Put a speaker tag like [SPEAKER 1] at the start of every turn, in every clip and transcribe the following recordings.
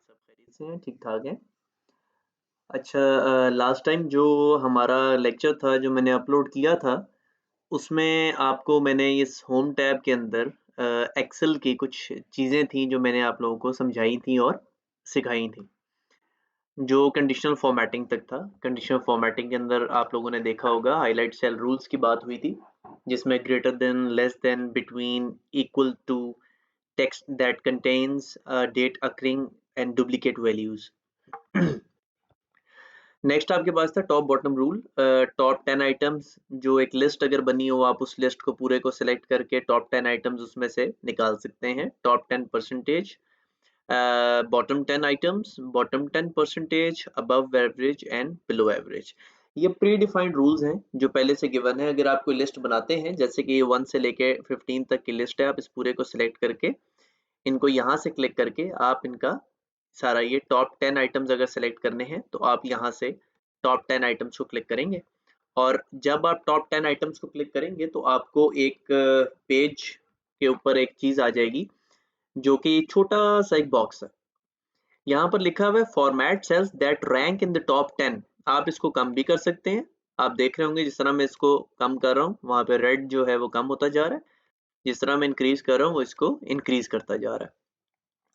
[SPEAKER 1] सब खैरियत से हैं, ठीक-ठाक हैं। अच्छा लास्ट टाइम जो हमारा लेक्चर था, जो मैंने अपलोड किया था, उसमें आपको मैंने इस होम टैब के अंदर एक्सेल की कुछ चीज़ें थी, जो मैंने आप लोगों को समझाई थी और सिखाई थी। जो कंडीशनल फॉर्मेटिंग तक था। कंडीशनल फॉर्मेटिंग के अंदर आप लोगों ने देखा होगा हाइलाइट सेल रूल्स की बात हुई थी, जिसमें greater than, less than, between, equal to, text that contains date occurring and duplicate values. Next आपके पास था top bottom rule. Top 10 items, जो एक लिस्ट अगर बनी हो, आप उस लिस्ट को पूरे को सिलेक्ट करके टॉप 10 आइटम्स उसमें से निकाल सकते हैं। Top 10 percentage, bottom 10 items, bottom 10 percentage, above average and below average. ये प्री डिफाइंड रूल्स हैं जो पहले से गिवन है। अगर आप कोई लिस्ट बनाते हैं, जैसे कि 1 से लेके 15 तक की लिस्ट है, आप इस पूरे को सिलेक्ट करके इनको यहाँ से क्लिक करके आप इनका सारा ये टॉप 10 आइटम्स अगर सेलेक्ट करने हैं, तो आप यहाँ से टॉप 10 आइटम्स को क्लिक करेंगे। और जब आप टॉप 10 आइटम्स को क्लिक करेंगे, तो आपको एक पेज के ऊपर एक चीज़ आ जाएगी, जो कि छोटा-सा एक बॉक्स है। यहाँ पर लिखा हुआ है format cells that rank in the top 10। आप इसको कम भी कर सकते हैं। आप देख रहे होंगे जिस तरह मैं इसको कम कर रहा हूँ, वहाँ पे रेड जो है वो कम होता जा रहा है। जिस तरह मैं इंक्रीज़ कर रहा हूँ, वो इसको इंक्रीज़ करता जा रहा है।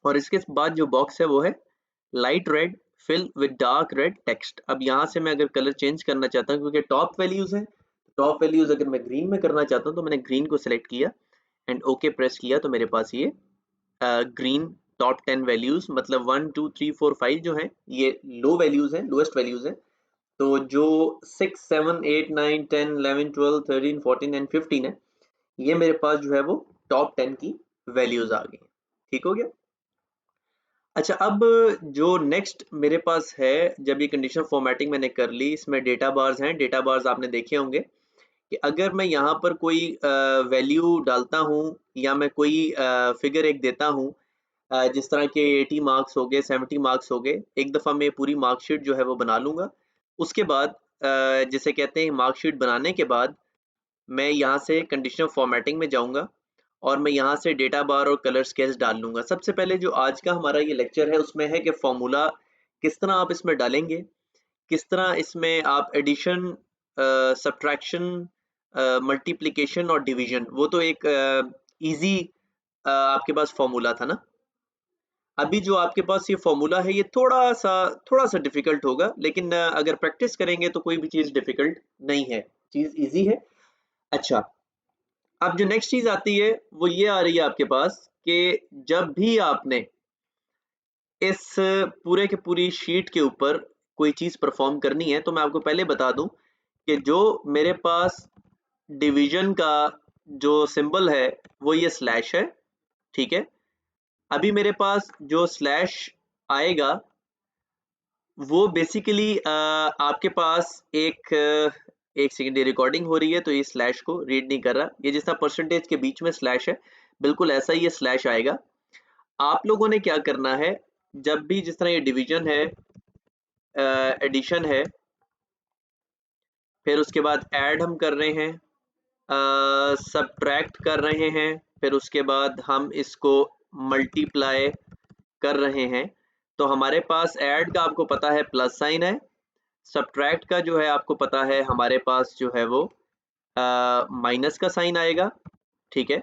[SPEAKER 1] और इसके बाद जो बॉक्स है वो है light red fill with dark red text. अब यहाँ से मैं अगर कलर चेंज करना चाहता हूँ, क्योंकि टॉप वैल्यूज हैं, टॉप वैल्यूज अगर मैं ग्रीन में करना चाहता हूँ, तो मैंने ग्रीन को सिलेक्ट किया एंड ओके प्रेस किया, तो मेरे पास ये ग्रीन टॉप 10 वैल्यूज, मतलब 1 2 3 4 5 जो हैं, ये लो वैल्यूज हैं, लोएस्ट वैल्यूज हैं। तो जो 6 7 8 9 10 11 12 13 14 एंड 15 है, ये मेरे पास जो है वो टॉप 10 की वैल्यूज आ गई। ठीक हो गया। अच्छा, अब जो नेक्स्ट मेरे पास है, जब ये कंडीशनल फॉर्मेटिंग मैंने कर ली, इसमें डेटा बार्स हैं। डेटा बार्स आपने देखे होंगे कि अगर मैं यहाँ पर कोई वैल्यू डालता हूँ, या मैं कोई फिगर एक देता हूँ, जिस तरह के 80 मार्क्स हो गए, 70 मार्क्स हो गए, एक दफ़ा मैं पूरी मार्कशीट जो है वो बना लूँगा। उसके बाद जिसे कहते हैं मार्कशीट बनाने के बाद, मैं यहाँ से कंडीशनल फॉर्मेटिंग में जाऊँगा और मैं यहाँ से डेटा बार और कलर स्केल्स डाल लूँगा। सबसे पहले जो आज का हमारा ये लेक्चर है, उसमें है कि फ़ॉर्मूला किस तरह आप इसमें डालेंगे, किस तरह इसमें आप एडिशन, सब्ट्रैक्शन, मल्टीप्लिकेशन और डिवीज़न, वो तो एक ईज़ी आपके पास फ़ॉर्मूला था ना। अभी जो आपके पास ये फ़ॉर्मूला है, ये थोड़ा-सा डिफ़िकल्ट होगा, लेकिन अगर प्रैक्टिस करेंगे तो कोई भी चीज़ डिफ़िकल्ट नहीं है, चीज़ ईज़ी है। अच्छा, अब जो नेक्स्ट चीज़ आती है, वो ये आ रही है आपके पास कि जब भी आपने इस पूरे के पूरी शीट के ऊपर कोई चीज़ परफ़ॉर्म करनी है, तो मैं आपको पहले बता दूँ कि जो मेरे पास डिवीज़न का जो सिंबल है, वो ये स्लैश है, ठीक है? अभी मेरे पास जो स्लैश आएगा, वो बेसिकली आपके पास एक सेकंड, ये रिकॉर्डिंग हो रही है, तो ये स्लैश को रीड नहीं कर रहा। ये जिस तरह परसेंटेज के बीच में स्लैश है, बिल्कुल ऐसा ही ये स्लैश आएगा। आप लोगों ने क्या करना है, जब भी जिस तरह ये डिवीज़न है, एडिशन है, फिर उसके बाद ऐड हम कर रहे हैं, सब्ट्रैक्ट कर रहे हैं, फिर उसके बाद हम इसको मल्टीप्लाई कर रहे हैं, तो हमारे पास ऐड का आपको पता है प्लस साइन है, सब्ट्रैक्ट का जो है आपको पता है हमारे पास जो है वो माइनस का साइन आएगा, ठीक है?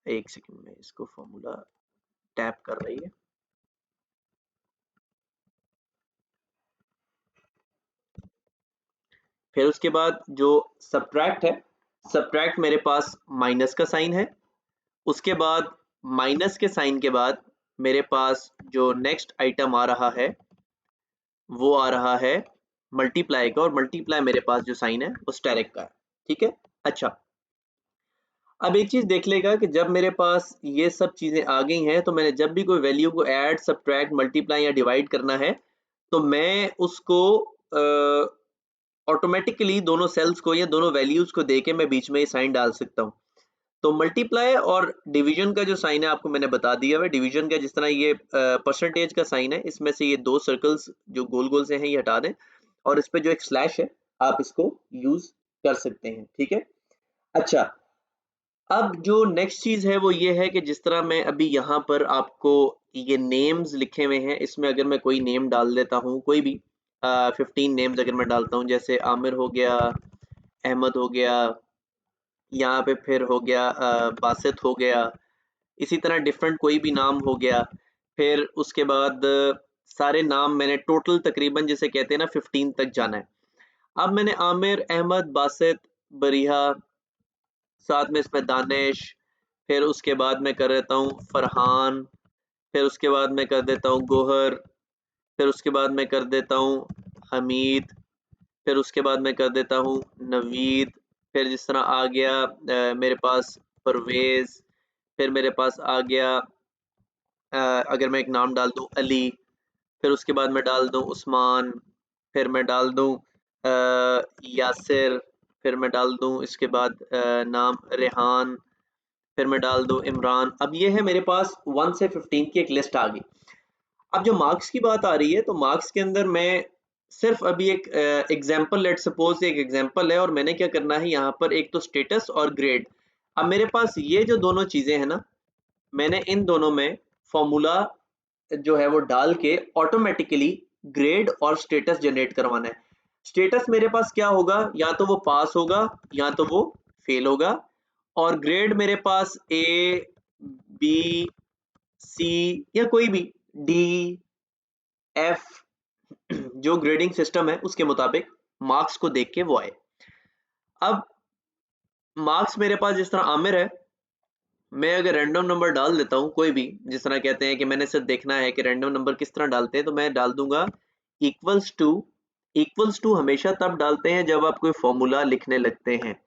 [SPEAKER 1] एक सेकंड में इसको फॉर्मूला टैप कर रही है। फिर उसके बाद जो सब्ट्रैक्ट है, सब्ट्रैक्ट मेरे पास माइनस का साइन है। उसके बाद माइनस के साइन के बाद मेरे पास जो नेक्स्ट आइटम आ रहा है, वो आ रहा है मल्टीप्लाई का, और मल्टीप्लाई मेरे पास जो साइन है वो स्टेरिक का है, ठीक है? अच्छा, अब एक चीज़ देख लेगा कि जब मेरे पास ये सब चीज़ें आ गई हैं, तो मैंने जब भी कोई वैल्यू को ऐड, सब्ट्रैक्ट, मल्टीप्लाई या डिवाइड करना है, तो मैं उसको ऑटोमेटिकली दोनों सेल्स को या दोनों वैल्यूज़ को देके मैं बीच में ये साइन डाल सकता हूँ। तो मल्टीप्लाई और डिवीज़न का जो साइन है आपको मैंने बता दिया है। डिवीज़न का जिस तरह ये परसेंटेज का साइन है, इसमें से ये 2 सर्कल्स जो गोल-गोल से हैं, ये हटा दें, और इस पे जो एक स्लैश है, आप इसको यूज़ कर सकते हैं, ठीक है? अच्छा, अब जो नेक्स्ट चीज़ है वो ये है कि जिस तरह मैं अभी यहाँ पर आपको ये नेम्स लिखे हुए हैं, इसमें अगर मैं कोई नेम डाल देता हूँ, कोई भी 15 नेम्स अगर मैं डालता हूँ, जैसे आमिर हो गया, अहमद हो गया, यहाँ पे फिर हो गया बासित हो गया, इसी तरह डिफरेंट कोई भी नाम हो गया। फिर उसके बाद सारे नाम मैंने टोटल तकरीबन जिसे कहते हैं ना 15 तक जाना है। अब मैंने आमिर, अहमद, बासित, बरीहा, साथ में इसमें दानिश, फिर उसके बाद मैं कर देता हूँ फरहान, फिर उसके बाद मैं कर देता हूँ गोहर, फिर उसके बाद मैं कर देता हूँ हमीद, फिर उसके बाद मैं कर देता हूँ नवीद, फिर जिस तरह आ गया मेरे पास परवेज, फिर मेरे पास आ गया अगर मैं एक नाम डाल दूँ अली, फिर उसके बाद मैं डाल दूँ उस्मान, फिर मैं डाल दूँ यासिर, फिर मैं डाल दूँ इसके बाद नाम रेहान, फिर मैं डाल दूँ इमरान। अब ये है मेरे पास 1 से 15 की एक लिस्ट आ गई। अब जो मार्क्स की बात आ रही है, तो मार्क्स के अंदर मैं सिर्फ अभी एक एग्जांपल, लेट सपोज एक एग्जांपल है और मैंने क्या करना है यहाँ पर, एक तो स्टेटस और ग्रेड। अब मेरे पास ये जो दोनों चीजें हैं ना, मैंने इन दोनों में फॉर्मूला जो है वो डाल के ऑटोमेटिकली ग्रेड और स्टेटस जनरेट करवाना है। स्टेटस मेरे पास क्या होगा, या तो वो पास होगा या तो वो फेल होगा, और ग्रेड मेरे पास ए, बी, सी या कोई भी डी, एफ, जो ग्रेडिंग सिस्टम है उसके मुताबिक मार्क्स को देख के वो आए। अब मार्क्स मेरे पास जिस तरह आमिर है, मैं अगर रैंडम नंबर डाल देता हूँ कोई भी, जिस तरह कहते हैं कि मैंने सिर्फ देखना है कि रैंडम नंबर किस तरह डालते हैं, तो मैं डाल दूंगा इक्वल्स टू। इक्वल्स टू हमेशा तब डालते हैं जब आप कोई फॉर्मूला लिखने लगते हैं।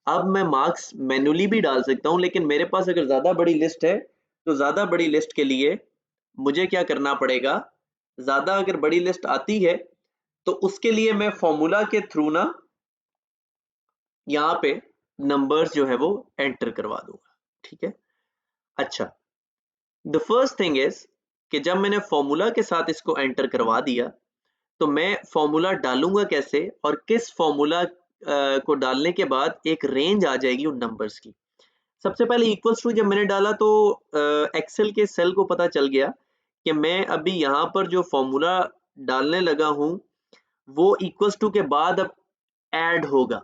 [SPEAKER 1] अब मैं मार्क्स मैन्युअली भी डाल सकता हूँ, लेकिन मेरे पास अगर ज्यादा बड़ी लिस्ट है, तो ज्यादा बड़ी लिस्ट के लिए मुझे क्या करना पड़ेगा, ज्यादा अगर बड़ी लिस्ट आती है तो उसके लिए मैं फॉर्मूला के थ्रू ना यहाँ पे नंबर्स जो है वो एंटर करवा दूंगा। ठीक है। अच्छा, द फर्स्ट थिंग इज कि जब मैंने फॉर्मूला के साथ इसको एंटर करवा दिया, तो मैं फॉर्मूला डालूंगा कैसे, और किस फॉर्मूला को डालने के बाद एक रेंज आ जाएगी उन नंबर्स की। सबसे पहले इक्वल्स टू जब मैंने डाला, तो एक्सेल के सेल को पता चल गया कि मैं अभी यहाँ पर जो फॉर्मूला डालने लगा हूँ वो इक्वल्स टू के बाद अब ऐड होगा।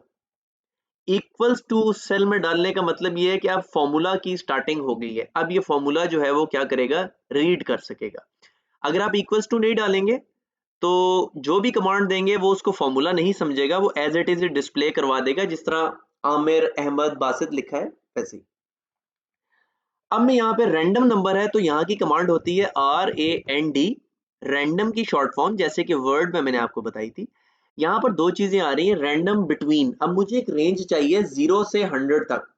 [SPEAKER 1] इक्वल्स टू सेल में डालने का मतलब ये है कि अब फॉर्मूला की स्टार्टिंग हो गई है, अब ये फॉर्मूला जो है वो क्या करेगा, रीड कर सकेगा। अगर आप इक्वल्स टू नहीं डालेंगे तो जो भी कमांड देंगे वो उसको फॉर्मूला नहीं समझेगा, वो एज इट इज डिस्प्ले करवा देगा, जिस तरह आमिर, अहमद, बासित लिखा है वैसे ही। अब मैं यहाँ पे रैंडम नंबर है, तो यहाँ की कमांड होती है RAND, रैंडम की शॉर्ट फॉर्म, जैसे कि वर्ड में मैंने आपको बताई थी। यहाँ पर दो चीजें आ रही हैं, रैंडम बिटवीन। अब मुझे एक रेंज चाहिए 0 से 100 तक।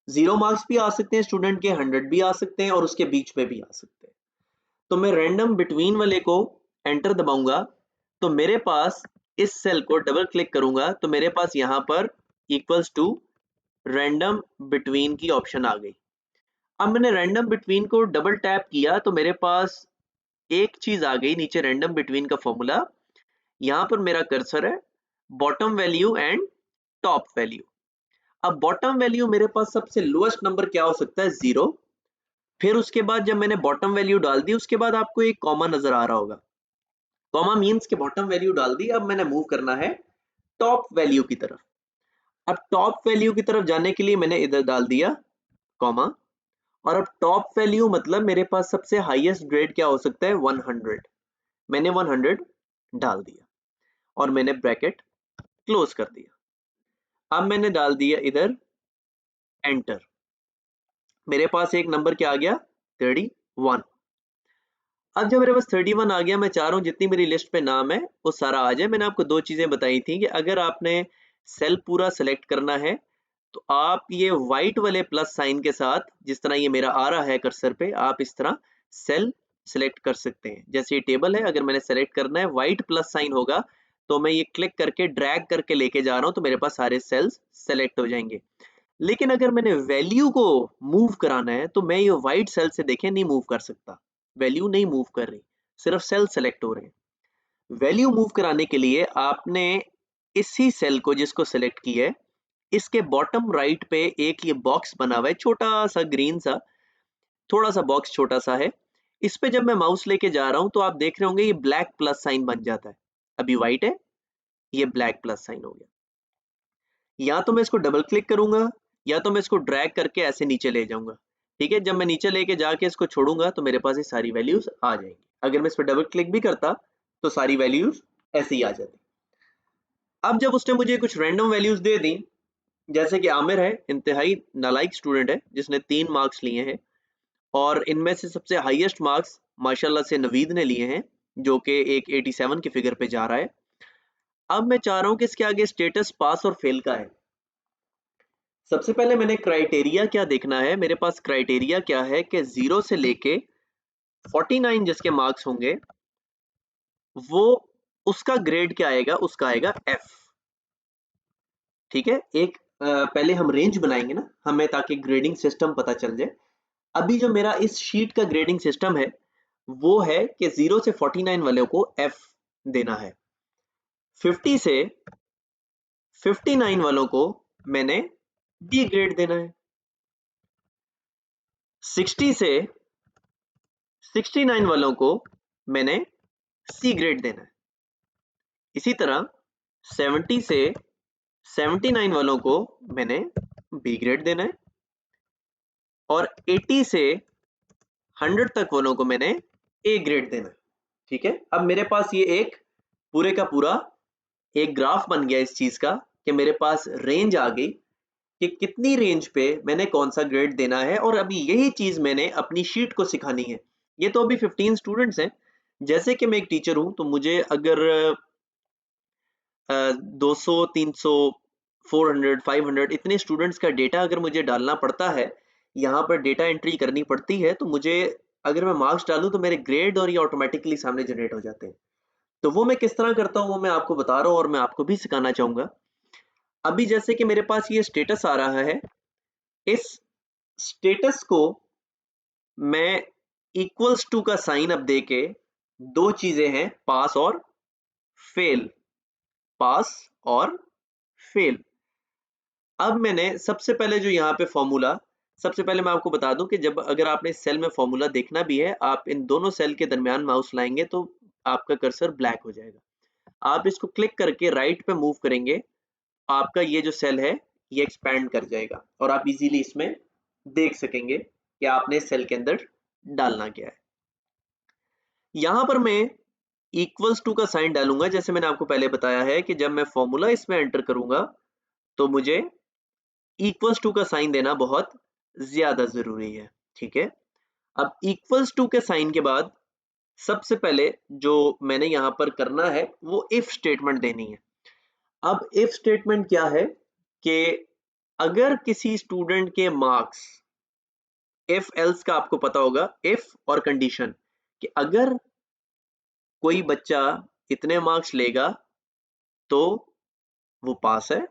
[SPEAKER 1] 0 मार्क्स भी आ सकते हैं स्टूडेंट के, 100 भी आ सकते हैं और उसके बीच में भी आ सकते हैं। तो मैं रैंडम बिटवीन वाले को एंटर दबाऊंगा, तो मेरे पास इस सेल को डबल क्लिक करूंगा तो मेरे पास यहाँ पर इक्वल्स टू रैंडम बिटवीन की ऑप्शन आ गई। अब मैंने रैंडम बिटवीन को डबल टैप किया तो मेरे पास एक चीज आ गई नीचे, रैंडम बिटवीन का फॉर्मूला। यहाँ पर मेरा कर्सर है, bottom value and top value. अब बॉटम वैल्यू मेरे पास सबसे लोएस्ट नंबर क्या हो सकता है, 0। फिर उसके बाद जब मैंने बॉटम वैल्यू डाल दी, उसके बाद आपको एक कॉमा नजर आ रहा होगा। कॉमा मीन्स के बॉटम वैल्यू डाल दी, अब मैंने मूव करना है टॉप वैल्यू की तरफ। अब टॉप वैल्यू की तरफ जाने के लिए मैंने इधर डाल दिया कॉमा, और अब टॉप वैल्यू मतलब मेरे पास सबसे हाईएस्ट ग्रेड क्या हो सकता है, 100। मैंने 100 डाल दिया और मैंने ब्रैकेट क्लोज कर दिया। अब मैंने डाल दिया इधर एंटर, मेरे पास एक नंबर क्या आ गया, 31। अब जब मेरे पास 31 आ गया, मैं चाह रहा हूँ जितनी मेरी लिस्ट पे नाम है वो सारा आ जाए। मैंने आपको दो चीजें बताई थी कि अगर आपने सेल पूरा सेलेक्ट करना है, तो आप ये व्हाइट वाले प्लस साइन के साथ, जिस तरह ये मेरा आ रहा है कर्सर पे, आप इस तरह सेल सेलेक्ट कर सकते हैं। जैसे ये टेबल है, अगर मैंने सेलेक्ट करना है, व्हाइट प्लस साइन होगा तो मैं ये क्लिक करके ड्रैग करके लेके जा रहा हूँ, तो मेरे पास सारे सेल्स सेलेक्ट हो जाएंगे। लेकिन अगर मैंने वैल्यू को मूव कराना है, तो मैं ये व्हाइट सेल से देखें नहीं मूव कर सकता, वैल्यू नहीं मूव कर रही, सिर्फ सेल सेलेक्ट हो रहे हैं। वैल्यू मूव कराने के लिए आपने इसी सेल को जिसको सेलेक्ट किया है, इसके बॉटम राइट पे एक ये बॉक्स बना हुआ है, छोटा सा ग्रीन सा, थोड़ा सा बॉक्स छोटा सा है, इस पे जब मैं माउस लेके जा रहा हूं तो आप देख रहे होंगे ये ब्लैक प्लस साइन बन जाता है। अभी व्हाइट है, ये ब्लैक प्लस साइन हो गया। या तो मैं इसको डबल क्लिक करूंगा या तो मैं इसको ड्रैग करके ऐसे नीचे ले जाऊंगा। ठीक है, जब मैं नीचे लेके जाके इसको छोड़ूंगा तो मेरे पास ये सारी वैल्यूज आ जाएंगी। अगर मैं इस पर डबल क्लिक भी करता तो सारी वैल्यूज ऐसे ही आ जाती। अब जब उसने मुझे कुछ रैंडम वैल्यूज दे दी, जैसे कि आमिर है, इंतहाई नालायक स्टूडेंट है जिसने 3 मार्क्स लिए हैं, और इनमें से सबसे हाईएस्ट मार्क्स माशाल्लाह से नवीद ने लिए हैं, जो कि एक 87 के फिगर पे जा रहा है। अब मैं चाह रहा हूं कि इसके आगे स्टेटस पास और फेल का है। सबसे पहले मैंने क्राइटेरिया क्या देखना है, मेरे पास क्राइटेरिया क्या है कि 0 से लेके 49 जिसके मार्क्स होंगे वो, उसका ग्रेड क्या आएगा, उसका आएगा F। ठीक है, एक पहले हम रेंज बनाएंगे ना हमें, ताकि ग्रेडिंग सिस्टम पता चल जाए। अभी जो मेरा इस शीट का ग्रेडिंग सिस्टम है वो है कि 0 से 49 वालों को F देना है, 50 से 59 वालों को मैंने D ग्रेड देना है, 60 से 69 वालों को मैंने C ग्रेड देना है। इसी तरह 70 से 79 वालों को मैंने B ग्रेड देना है, और 80 से 100 तक वालों को मैंने A ग्रेड देना है। ठीक है, अब मेरे पास ये एक पूरे का पूरा एक ग्राफ बन गया इस चीज का, कि मेरे पास रेंज आ गई कि कितनी रेंज पे मैंने कौन सा ग्रेड देना है, और अभी यही चीज मैंने अपनी शीट को सिखानी है। ये तो अभी 15 स्टूडेंट्स हैं। जैसे कि मैं एक टीचर हूं तो मुझे अगर 200 300 400 500 इतने स्टूडेंट्स का डेटा अगर मुझे डालना पड़ता है, यहाँ पर डेटा एंट्री करनी पड़ती है, तो मुझे अगर मैं मार्क्स डालूं तो मेरे ग्रेड और ये ऑटोमेटिकली सामने जनरेट हो जाते हैं। तो वो मैं किस तरह करता हूँ वो मैं आपको बता रहा हूँ और मैं आपको भी सिखाना चाहूंगा। अभी जैसे कि मेरे पास ये स्टेटस आ रहा है, इस स्टेटस को मैं इक्वल्स टू का साइन अब दे के, दो चीजें हैं पास और फेल, पास और फेल। अब मैंने सबसे पहले जो यहाँ पे फॉर्मूला, सबसे पहले मैं आपको बता दूं कि जब अगर आपने सेल में फॉर्मूला देखना भी है, आप इन दोनों सेल के दरमियान माउस लाएंगे तो आपका कर्सर ब्लैक हो जाएगा। आप इसको क्लिक करके राइट पे मूव करेंगे, आपका ये जो सेल है ये एक्सपैंड कर जाएगा और आप इजीली इसमें देख सकेंगे कि आपने सेल के अंदर डालना क्या है। यहां पर मैं इक्वल्स टू का साइन डालूंगा, जैसे मैंने आपको पहले बताया है कि जब मैं फॉर्मूला इसमें एंटर करूंगा तो मुझे इक्वल्स टू का साइन देना बहुत ज्यादा जरूरी है। ठीक है, अब इक्वल्स टू के साइन के बाद सबसे पहले जो मैंने यहां पर करना है वो इफ स्टेटमेंट देनी है। अब इफ स्टेटमेंट क्या है कि अगर किसी स्टूडेंट के मार्क्स, इफ एल्स का आपको पता होगा, इफ और कंडीशन, कि अगर कोई बच्चा इतने मार्क्स लेगा तो वो पास है,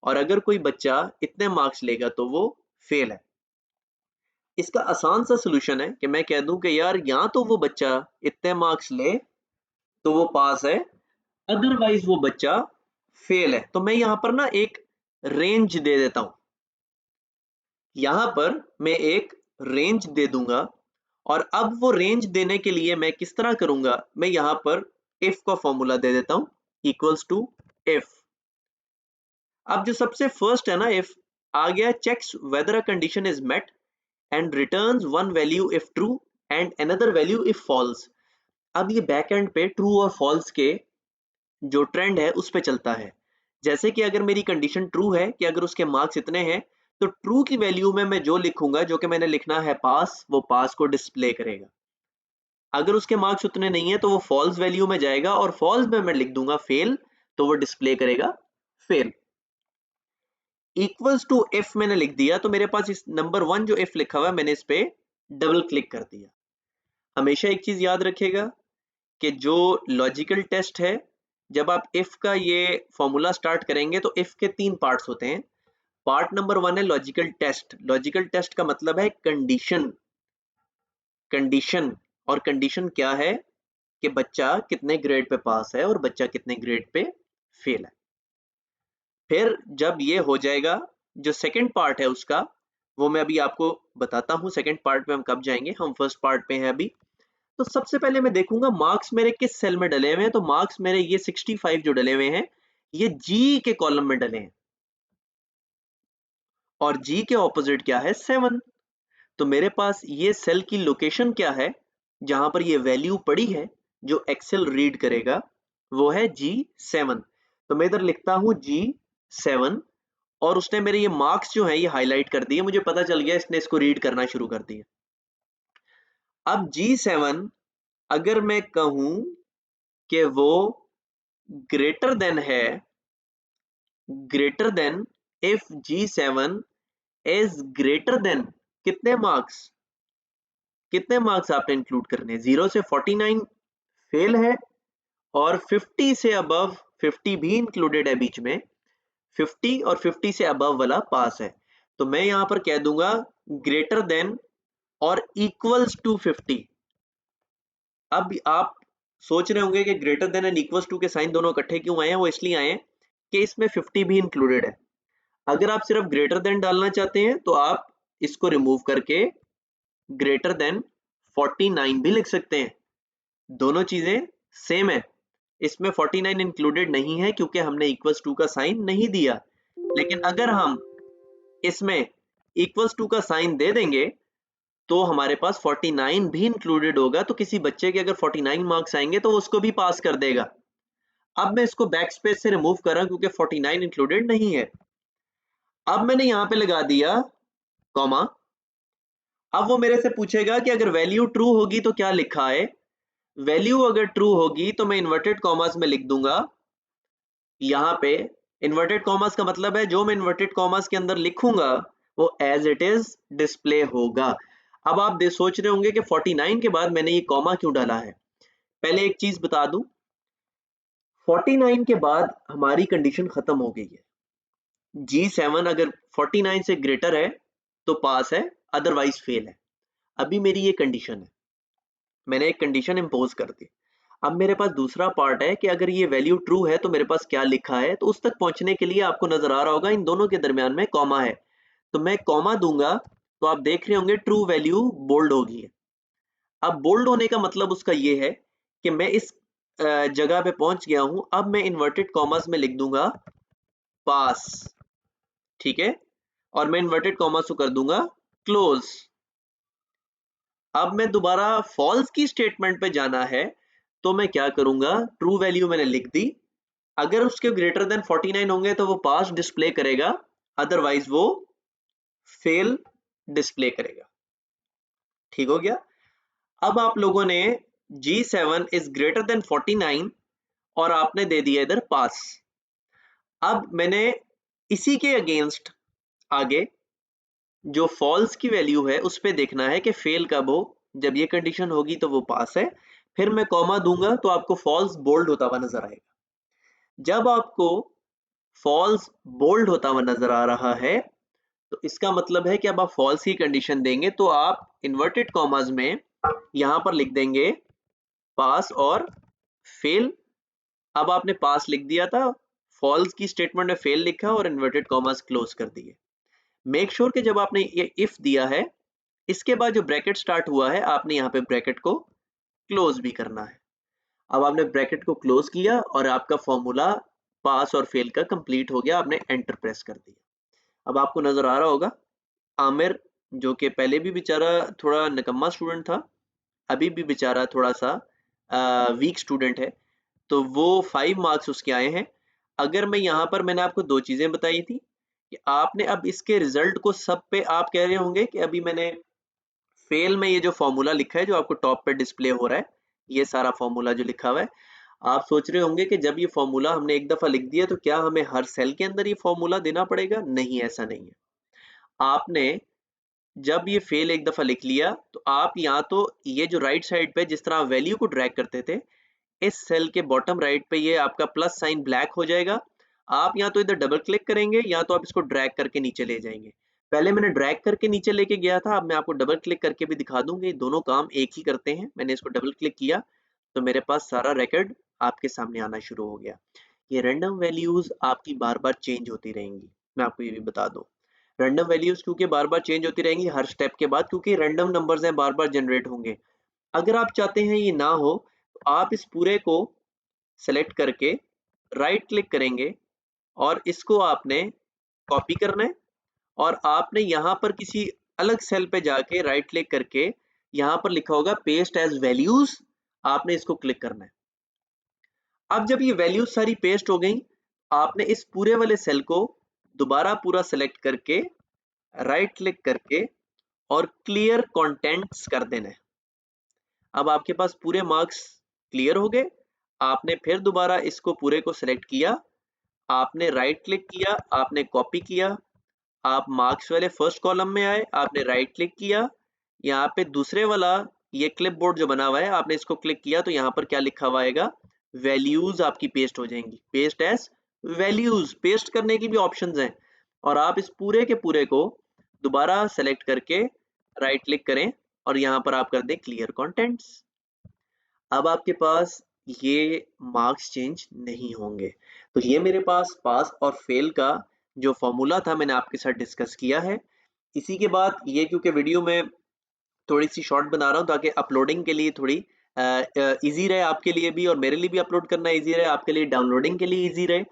[SPEAKER 1] और अगर कोई बच्चा इतने मार्क्स लेगा तो वो फेल है। इसका आसान सा सलूशन है कि मैं कह दूं कि यार या तो वो बच्चा इतने मार्क्स ले तो वो पास है, अदरवाइज वो बच्चा फेल है। तो मैं यहां पर ना एक रेंज दे देता हूं, यहां पर मैं एक रेंज दे दूंगा। और अब वो रेंज देने के लिए मैं किस तरह करूंगा, मैं यहां पर इफ का फॉर्मूला दे देता हूं, इक्वल्स टू इफ। अब जो सबसे फर्स्ट है ना इफ, आ गया checks whether a condition is met and returns one value if true and another value if false. अब ये बैक एंड पे ट्रू और फॉल्स के जो ट्रेंड है उस पे चलता है। जैसे कि अगर मेरी कंडीशन ट्रू है कि अगर उसके मार्क्स इतने हैं, तो ट्रू की वैल्यू में मैं जो लिखूंगा, जो कि मैंने लिखना है पास, वो पास को डिस्प्ले करेगा। अगर उसके मार्क्स उतने नहीं है तो वो फॉल्स वैल्यू में जाएगा और फॉल्स में मैं लिख दूंगा फेल, तो वो डिस्प्ले करेगा फेल। इक्वल्स टू इफ मैंने लिख दिया तो मेरे पास इस नंबर 1 जो इफ लिखा हुआ है मैंने इस पे डबल क्लिक कर दिया। हमेशा एक चीज याद रखिएगा कि जो लॉजिकल टेस्ट है, जब आप इफ का ये फॉर्मूला स्टार्ट करेंगे तो इफ के 3 पार्ट्स होते हैं। पार्ट नंबर 1 है लॉजिकल टेस्ट। लॉजिकल टेस्ट का मतलब है कंडीशन, कंडीशन। और कंडीशन क्या है कि बच्चा कितने ग्रेड पे पास है और बच्चा कितने ग्रेड पे फेल है। फिर जब ये हो जाएगा, जो सेकंड पार्ट है उसका, वो मैं अभी आपको बताता हूँ। सेकंड पार्ट में हम कब जाएंगे, हम फर्स्ट पार्ट पे हैं अभी। तो सबसे पहले मैं देखूंगा मार्क्स मेरे किस सेल में डले हुए हैं, तो मार्क्स मेरे ये 65 जो डले हुए हैं ये जी के कॉलम में डले हैं और जी के ऑपोजिट क्या है 7। तो मेरे पास ये सेल की लोकेशन क्या है जहां पर ये वैल्यू पड़ी है जो एक्सेल रीड करेगा, वो है G7। तो मैं इधर लिखता हूं G7 और उसने मेरे ये मार्क्स जो है ये हाईलाइट कर दिए, मुझे पता चल गया इसने इसको रीड करना शुरू कर दिया। अब G7 अगर मैं कहूं कि वो greater than if G7 is greater than कितने मार्क्स आपने इंक्लूड करने हैं? 0 से 49 फेल है और 50 से अबव 50 भी इंक्लूडेड है बीच में, 50 और 50 से अबव वाला पास है। तो मैं यहां पर कह दूंगा ग्रेटर देन और इक्वल्स टू 50। अब आप सोच रहे होंगे कि greater than and equals to के साइन दोनों इकट्ठे क्यों आए हैं? वो इसलिए आए हैं कि इसमें 50 भी इंक्लूडेड है। अगर आप सिर्फ ग्रेटर देन डालना चाहते हैं तो आप इसको रिमूव करके ग्रेटर देन 49 भी लिख सकते हैं, दोनों चीजें सेम है। इसमें 49 इंक्लूडेड नहीं है क्योंकि हमने इक्वल्स टू का साइन नहीं दिया, लेकिन अगर हम इसमें इक्वल्स टू का साइन दे देंगे तो हमारे पास 49 भी इंक्लूडेड होगा, तो किसी बच्चे के अगर 49 मार्क्स आएंगे तो वो उसको भी पास कर देगा। अब मैं इसको बैक स्पेस से रिमूव कर रहा हूं क्योंकि 49 इंक्लूडेड नहीं है। अब मैंने यहां पे लगा दिया कॉमा। अब वो मेरे से पूछेगा कि अगर वैल्यू ट्रू होगी तो क्या लिखा है। वैल्यू अगर ट्रू होगी तो मैं इन्वर्टेड कॉमास में लिख दूंगा, यहाँ पे इन्वर्टेड कॉमास का मतलब है जो मैं इन्वर्टेड कॉमास के अंदर लिखूंगा वो एज इट इज डिस्प्ले होगा। अब आप सोच रहे होंगे कि 49 के बाद मैंने ये कॉमा क्यों डाला है। पहले एक चीज बता दूं, 49 के बाद हमारी कंडीशन खत्म हो गई है। G7 अगर 49 से ग्रेटर है तो पास है, अदरवाइज फेल है। अभी मेरी ये कंडीशन है, मैंने एक कंडीशन इंपोज कर दी। अब मेरे पास दूसरा पार्ट है कि अगर ये वैल्यू ट्रू है तो मेरे पास क्या लिखा है। तो उस तक पहुंचने के लिए आपको नजर आ रहा होगा इन दोनों के दरमियान में कॉमा है, तो मैं कॉमा दूंगा तो आप देख रहे होंगे ट्रू वैल्यू बोल्ड होगी है। अब बोल्ड होने का मतलब उसका ये है कि मैं इस जगह पे पहुंच गया हूं। अब मैं इन्वर्टेड कॉमर्स में लिख दूंगा पास, ठीक है, और मैं इन्वर्टेड कॉमर्स को कर दूंगा क्लोज। अब मैं दोबारा फॉल्स की स्टेटमेंट पे जाना है तो मैं क्या करूंगा, ट्रू वैल्यू मैंने लिख दी, अगर उसके ग्रेटर देन 49 होंगे तो वो पास डिस्प्ले करेगा, अदरवाइज वो फेल डिस्प्ले करेगा। ठीक हो गया। अब आप लोगों ने G7 इज ग्रेटर देन 49 और आपने दे दिया इधर पास। अब मैंने इसी के अगेंस्ट आगे जो फॉल्स की वैल्यू है उस पे देखना है कि फेल कब हो। जब ये कंडीशन होगी तो वो पास है, फिर मैं कॉमा दूंगा तो आपको फॉल्स बोल्ड होता हुआ नजर आएगा। जब आपको फॉल्स बोल्ड होता हुआ नजर आ रहा है तो इसका मतलब है कि अब आप फॉल्स की कंडीशन देंगे तो आप इन्वर्टेड कॉमास में यहां पर लिख देंगे पास और फेल। अब आपने पास लिख दिया था, फॉल्स की स्टेटमेंट में फेल लिखा और इन्वर्टेड कॉमास क्लोज कर दिए। मेक श्योर कि जब आपने ये इफ दिया है इसके बाद जो ब्रैकेट स्टार्ट हुआ है आपने यहाँ पे ब्रैकेट को क्लोज भी करना है। अब आपने ब्रैकेट को क्लोज किया और आपका फॉर्मूला पास और फेल का कंप्लीट हो गया, आपने एंटर प्रेस कर दिया। अब आपको नजर आ रहा होगा आमिर, जो कि पहले भी बेचारा थोड़ा निकम्मा स्टूडेंट था, अभी भी बेचारा थोड़ा सा वीक स्टूडेंट है, तो वो 5 मार्क्स उसके आए हैं। अगर मैं यहाँ पर मैंने आपको दो चीजें बताई थी कि आपने अब इसके रिजल्ट को सब पे आप कह रहे होंगे कि अभी मैंने फेल में ये जो फॉर्मूला लिखा है जो आपको टॉप पे डिस्प्ले हो रहा है, ये सारा फॉर्मूला जो लिखा हुआ है, आप सोच रहे होंगे कि जब ये फॉर्मूला हमने एक दफा लिख दिया तो क्या हमें हर सेल के अंदर ये फॉर्मूला देना पड़ेगा? नहीं, ऐसा नहीं है। आपने जब ये फेल एक दफा लिख लिया तो आप यहाँ तो ये जो राइट साइड पे जिस तरह वैल्यू को ड्रैग करते थे, इस सेल के बॉटम राइट पे ये आपका प्लस साइन ब्लैक हो जाएगा। आप या तो इधर डबल क्लिक करेंगे या तो आप इसको ड्रैग करके नीचे ले जाएंगे। पहले मैंने ड्रैग करके नीचे लेके गया था, अब मैं आपको डबल क्लिक करके भी दिखा दूंगी, दोनों काम एक ही करते हैं। मैंने इसको डबल क्लिक किया तो मेरे पास सारा रिकॉर्ड आपके सामने आना शुरू हो गया। ये रैंडम वैल्यूज आपकी बार बार चेंज होती रहेंगी, मैं आपको ये भी बता दूं। रैंडम वैल्यूज क्योंकि बार बार चेंज होती रहेंगी हर स्टेप के बाद, क्योंकि रैंडम नंबर्स हैं बार बार जनरेट होंगे। अगर आप चाहते हैं ये ना हो तो आप इस पूरे को सेलेक्ट करके राइट क्लिक करेंगे और इसको आपने कॉपी करना है और आपने यहाँ पर किसी अलग सेल पे जाके राइट क्लिक करके यहाँ पर लिखा होगा पेस्ट एज वैल्यूज, आपने इसको क्लिक करना है। अब जब ये वैल्यूज सारी पेस्ट हो गई, आपने इस पूरे वाले सेल को दोबारा पूरा सेलेक्ट करके राइट क्लिक करके और क्लियर कंटेंट्स कर देना है। अब आपके पास पूरे मार्क्स क्लियर हो गए। आपने फिर दोबारा इसको पूरे को सिलेक्ट किया, आपने राइट क्लिक किया, आपने कॉपी किया, आप मार्क्स वाले फर्स्ट कॉलम में आए, आपने राइट क्लिक किया, यहाँ पे दूसरे वाला ये क्लिपबोर्ड जो बना हुआ है आपने इसको क्लिक किया तो यहाँ पर क्या लिखा हुआ आएगा, वैल्यूज आपकी पेस्ट हो जाएंगी। पेस्ट एज वैल्यूज, पेस्ट करने की भी ऑप्शंस हैं और आप इस पूरे के पूरे को दोबारा सेलेक्ट करके राइट क्लिक करें और यहाँ पर आप कर दें क्लियर कंटेंट्स। अब आपके पास ये मार्क्स चेंज नहीं होंगे। तो ये मेरे पास और फेल का जो फॉर्मूला था मैंने आपके साथ डिस्कस किया है। इसी के बाद ये क्योंकि वीडियो में थोड़ी सी शॉर्ट बना रहा हूँ ताकि अपलोडिंग के लिए थोड़ी इजी रहे आपके लिए भी और मेरे लिए भी अपलोड करना इजी रहे, आपके लिए डाउनलोडिंग के लिए इजी रहे।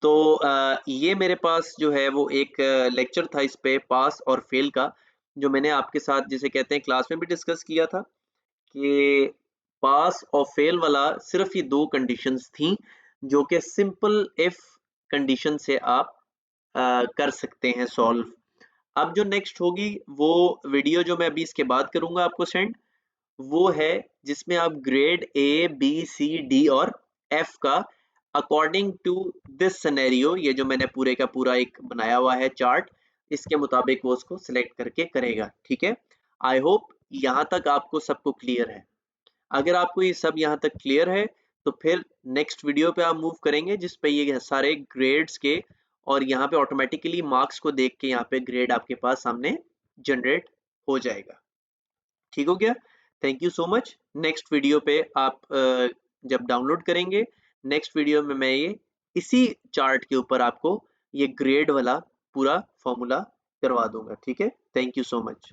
[SPEAKER 1] तो ये मेरे पास जो है वो एक लेक्चर था इस पे पास और फेल का, जो मैंने आपके साथ जिसे कहते हैं क्लास में भी डिस्कस किया था कि पास और फेल वाला सिर्फ ये दो कंडीशंस थी जो कि सिंपल इफ कंडीशन से आप कर सकते हैं सॉल्व। अब जो नेक्स्ट होगी वो वीडियो जो मैं अभी इसके बाद करूंगा आपको सेंड, वो है जिसमें आप grade A B C D और एफ का अकॉर्डिंग टू दिस सिनेरियो, ये जो मैंने पूरे का पूरा एक बनाया हुआ है चार्ट, इसके मुताबिक वो उसको सिलेक्ट करके करेगा। ठीक है, आई होप यहाँ तक आपको सबको क्लियर है। अगर आपको ये सब यहाँ तक क्लियर है तो फिर नेक्स्ट वीडियो पे आप मूव करेंगे जिस पे ये सारे ग्रेड्स के और यहाँ पे ऑटोमेटिकली मार्क्स को देख के यहाँ पे ग्रेड आपके पास सामने जनरेट हो जाएगा। ठीक हो गया? Thank you so much. Next video पे आप जब डाउनलोड करेंगे, नेक्स्ट वीडियो में मैं ये इसी चार्ट के ऊपर आपको ये ग्रेड वाला पूरा फॉर्मूला करवा दूंगा। ठीक है, थैंक यू सो मच।